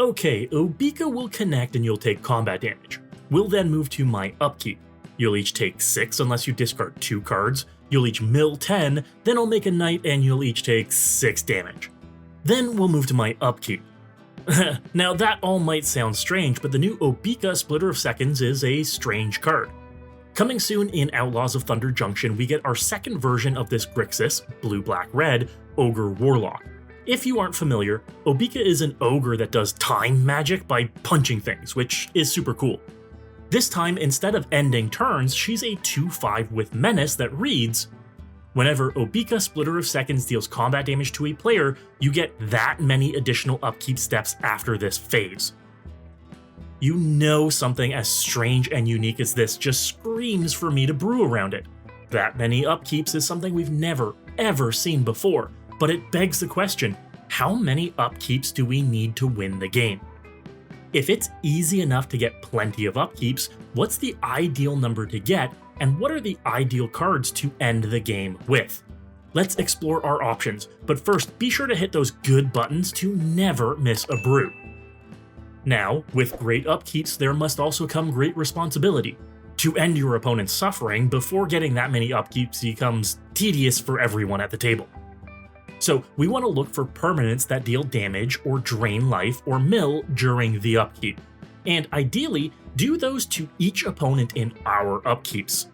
Okay, Obeka will connect and you'll take combat damage. We'll then move to my upkeep. You'll each take 6 unless you discard 2 cards. You'll each mill 10, then I'll make a knight and you'll each take 6 damage. Then we'll move to my upkeep. Now that all might sound strange, but the new Obeka Splitter of Seconds is a strange card. Coming soon in Outlaws of Thunder Junction, we get our second version of this Grixis, blue-black-red, Ogre Warlock. If you aren't familiar, Obeka is an ogre that does time magic by punching things, which is super cool. This time, instead of ending turns, she's a 2/5 with Menace that reads, whenever Obeka Splitter of Seconds deals combat damage to a player, you get that many additional upkeep steps after this phase. You know something as strange and unique as this just screams for me to brew around it. That many upkeeps is something we've never, ever seen before, but it begs the question, how many upkeeps do we need to win the game? If it's easy enough to get plenty of upkeeps, what's the ideal number to get, and what are the ideal cards to end the game with? Let's explore our options, but first be sure to hit those good buttons to never miss a brew. Now, with great upkeeps, there must also come great responsibility. To end your opponent's suffering before getting that many upkeeps becomes tedious for everyone at the table. So we want to look for permanents that deal damage or drain life or mill during the upkeep, and ideally do those to each opponent in our upkeeps.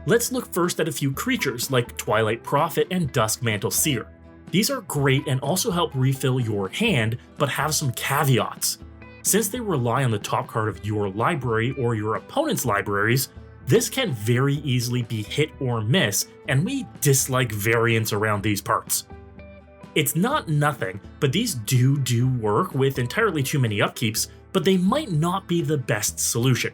Let's look first at a few creatures like Twilight Prophet and Duskmantle Seer. These are great and also help refill your hand, but have some caveats. Since they rely on the top card of your library or your opponent's libraries, this can very easily be hit or miss, and we dislike variance around these parts. It's not nothing, but these do work with entirely too many upkeeps, but they might not be the best solution.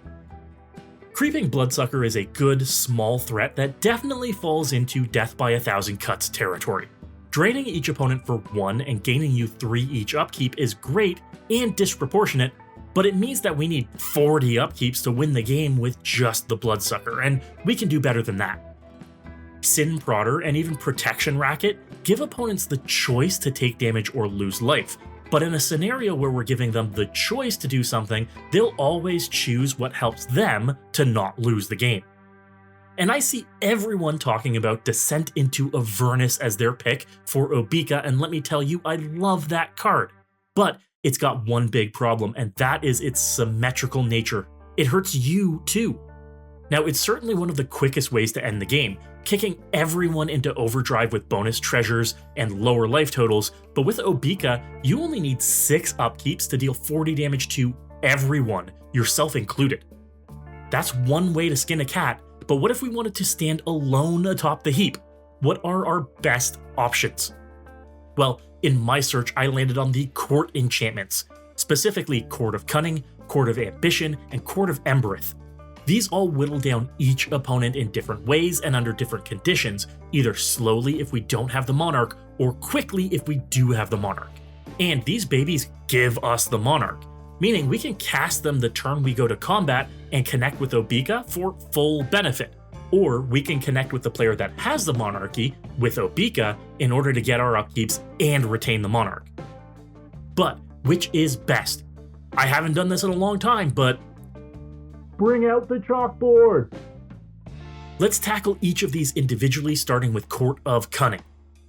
Creeping Bloodsucker is a good, small threat that definitely falls into Death by 1,000 Cuts territory. Draining each opponent for 1 and gaining you 3 each upkeep is great and disproportionate, but it means that we need 40 upkeeps to win the game with just the Bloodsucker, and we can do better than that. Sin Prodder and even Protection Racket give opponents the choice to take damage or lose life, but in a scenario where we're giving them the choice to do something, they'll always choose what helps them to not lose the game. And I see everyone talking about Descent into Avernus as their pick for Obeka, and let me tell you, I love that card. But it's got one big problem, and that is its symmetrical nature. It hurts you too. Now, it's certainly one of the quickest ways to end the game, kicking everyone into overdrive with bonus treasures and lower life totals, but with Obeka, you only need 6 upkeeps to deal 40 damage to everyone, yourself included. That's one way to skin a cat, but what if we wanted to stand alone atop the heap? What are our best options? Well, in my search, I landed on the Court enchantments, specifically Court of Cunning, Court of Ambition, and Court of Embereth. These all whittle down each opponent in different ways and under different conditions, either slowly if we don't have the Monarch, or quickly if we do have the Monarch. And these babies give us the Monarch, meaning we can cast them the turn we go to combat and connect with Obeka for full benefit. Or we can connect with the player that has the Monarchy with Obeka in order to get our upkeeps and retain the Monarch. But which is best? I haven't done this in a long time, but bring out the chalkboard! Let's tackle each of these individually, starting with Court of Cunning.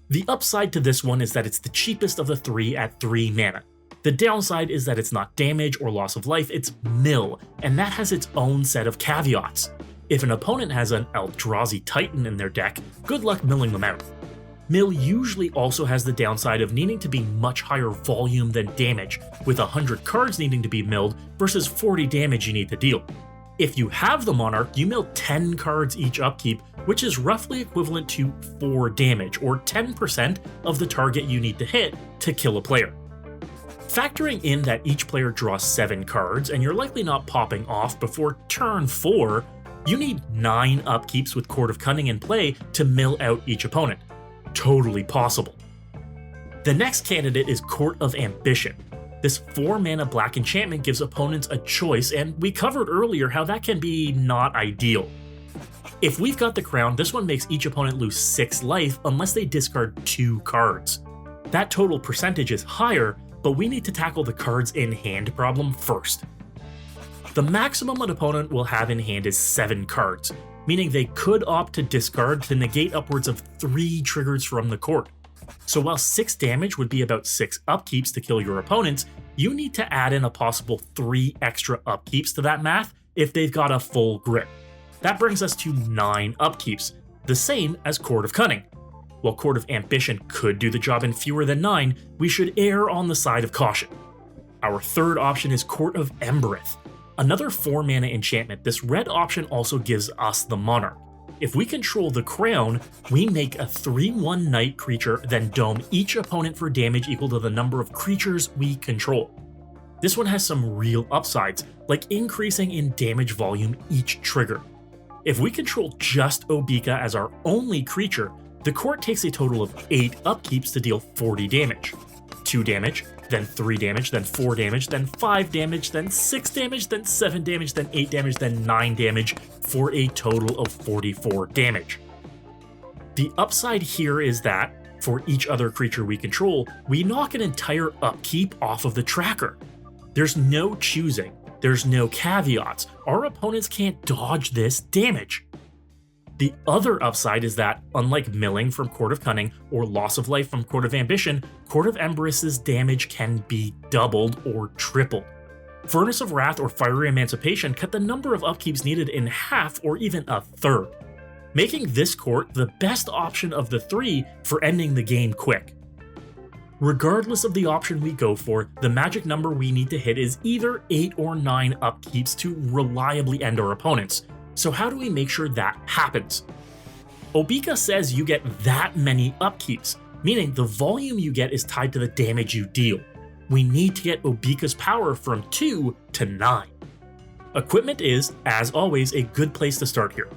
The upside to this one is that it's the cheapest of the 3 at 3 mana. The downside is that it's not damage or loss of life, it's mill, and that has its own set of caveats. If an opponent has an Eldrazi Titan in their deck, good luck milling them out. Mill usually also has the downside of needing to be much higher volume than damage, with 100 cards needing to be milled versus 40 damage you need to deal. If you have the Monarch, you mill 10 cards each upkeep, which is roughly equivalent to 4 damage, or 10% of the target you need to hit to kill a player. Factoring in that each player draws 7 cards, and you're likely not popping off before turn 4, you need 9 upkeeps with Court of Cunning in play to mill out each opponent. Totally possible. The next candidate is Court of Ambition. This 4-mana black enchantment gives opponents a choice, and we covered earlier how that can be not ideal. If we've got the crown, this one makes each opponent lose 6 life unless they discard 2 cards. That total percentage is higher, but we need to tackle the cards in hand problem first. The maximum an opponent will have in hand is 7 cards, meaning they could opt to discard to negate upwards of 3 triggers from the court. So while 6 damage would be about 6 upkeeps to kill your opponents, you need to add in a possible 3 extra upkeeps to that math if they've got a full grip. That brings us to 9 upkeeps, the same as Court of Cunning. While Court of Ambition could do the job in fewer than 9, we should err on the side of caution. Our third option is Court of Embereth. Another 4 mana enchantment, this red option also gives us the Monarch. If we control the Crown, we make a 3/1 Knight creature, then dome each opponent for damage equal to the number of creatures we control. This one has some real upsides, like increasing in damage volume each trigger. If we control just Obeka as our only creature, the court takes a total of 8 upkeeps to deal 40 damage. 2 damage, then 3 damage, then 4 damage, then 5 damage, then 6 damage, then 7 damage, then 8 damage, then 9 damage, for a total of 44 damage. The upside here is that, for each other creature we control, we knock an entire upkeep off of the tracker. There's no choosing, there's no caveats, our opponents can't dodge this damage. The other upside is that, unlike milling from Court of Cunning or loss of life from Court of Ambition, Court of Embereth's damage can be doubled or tripled. Furnace of Wrath or Fiery Emancipation cut the number of upkeeps needed in half or even a third, making this court the best option of the 3 for ending the game quick. Regardless of the option we go for, the magic number we need to hit is either 8 or 9 upkeeps to reliably end our opponents. So how do we make sure that happens? Obeka says you get that many upkeeps, meaning the volume you get is tied to the damage you deal. We need to get Obeka's power from 2 to 9. Equipment is, as always, a good place to start here.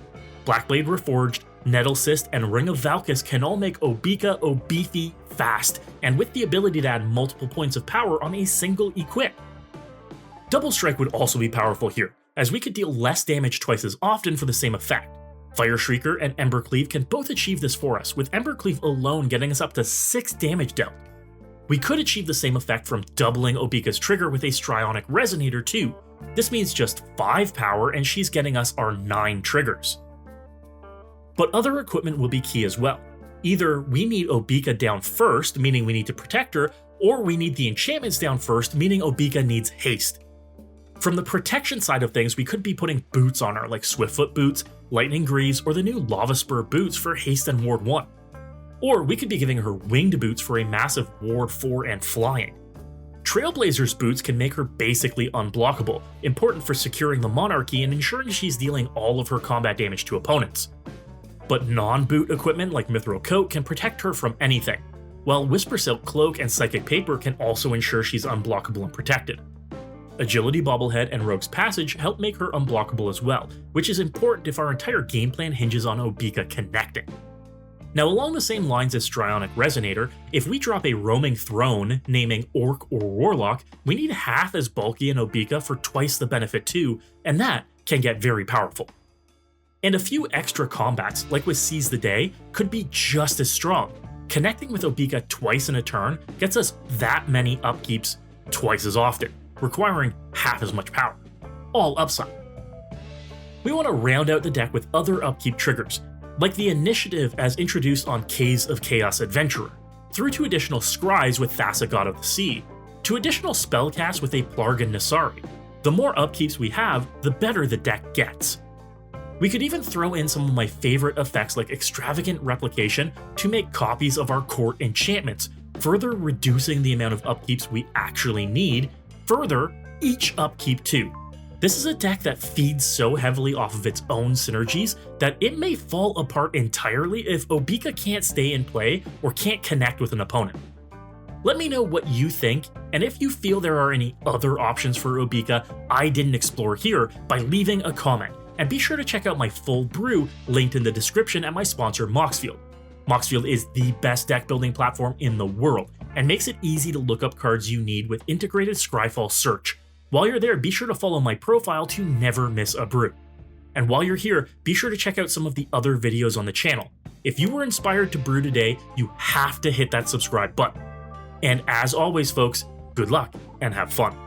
Blackblade Reforged, Nettle Cyst, and Ring of Valkis can all make Obeka Obeefy fast, and with the ability to add multiple points of power on a single equip. Double Strike would also be powerful here, as we could deal less damage twice as often for the same effect. Fire Shrieker and Embercleave can both achieve this for us, with Embercleave alone getting us up to 6 damage dealt. We could achieve the same effect from doubling Obeka's trigger with a Strionic Resonator too. This means just 5 power and she's getting us our 9 triggers. But other equipment will be key as well. Either we need Obeka down first, meaning we need to protect her, or we need the enchantments down first, meaning Obeka needs haste. From the protection side of things, we could be putting boots on her, like Swiftfoot boots, Lightning Greaves, or the new Lava Spur boots for haste and ward 1. Or we could be giving her winged boots for a massive ward 4 and flying. Trailblazer's boots can make her basically unblockable, important for securing the monarchy and ensuring she's dealing all of her combat damage to opponents. But non-boot equipment like Mithril Coat can protect her from anything, while Whisper Silk Cloak and Psychic Paper can also ensure she's unblockable and protected. Agility Bobblehead and Rogue's Passage help make her unblockable as well, which is important if our entire game plan hinges on Obeka connecting. Now, along the same lines as Strionic Resonator, if we drop a Roaming Throne naming Orc or Warlock, we need half as bulky an Obeka for twice the benefit too, and that can get very powerful. And a few extra combats, like with Seize the Day, could be just as strong. Connecting with Obeka twice in a turn gets us that many upkeeps twice as often, requiring half as much power. All upside. We want to round out the deck with other upkeep triggers, like the Initiative as introduced on Caves of Chaos Adventurer, through to additional Scries with Thassa God of the Sea, to additional spellcasts with a Plargan Nasari. The more upkeeps we have, the better the deck gets. We could even throw in some of my favorite effects like Extravagant Replication to make copies of our court enchantments, further reducing the amount of upkeeps we actually need, further each upkeep too. This is a deck that feeds so heavily off of its own synergies that it may fall apart entirely if Obeka can't stay in play or can't connect with an opponent. Let me know what you think, and if you feel there are any other options for Obeka I didn't explore here by leaving a comment. And be sure to check out my full brew linked in the description at my sponsor Moxfield. Moxfield is the best deck building platform in the world and makes it easy to look up cards you need with integrated Scryfall search. While you're there, be sure to follow my profile to never miss a brew. And while you're here, be sure to check out some of the other videos on the channel. If you were inspired to brew today, you have to hit that subscribe button. And as always folks, Good luck, and have fun.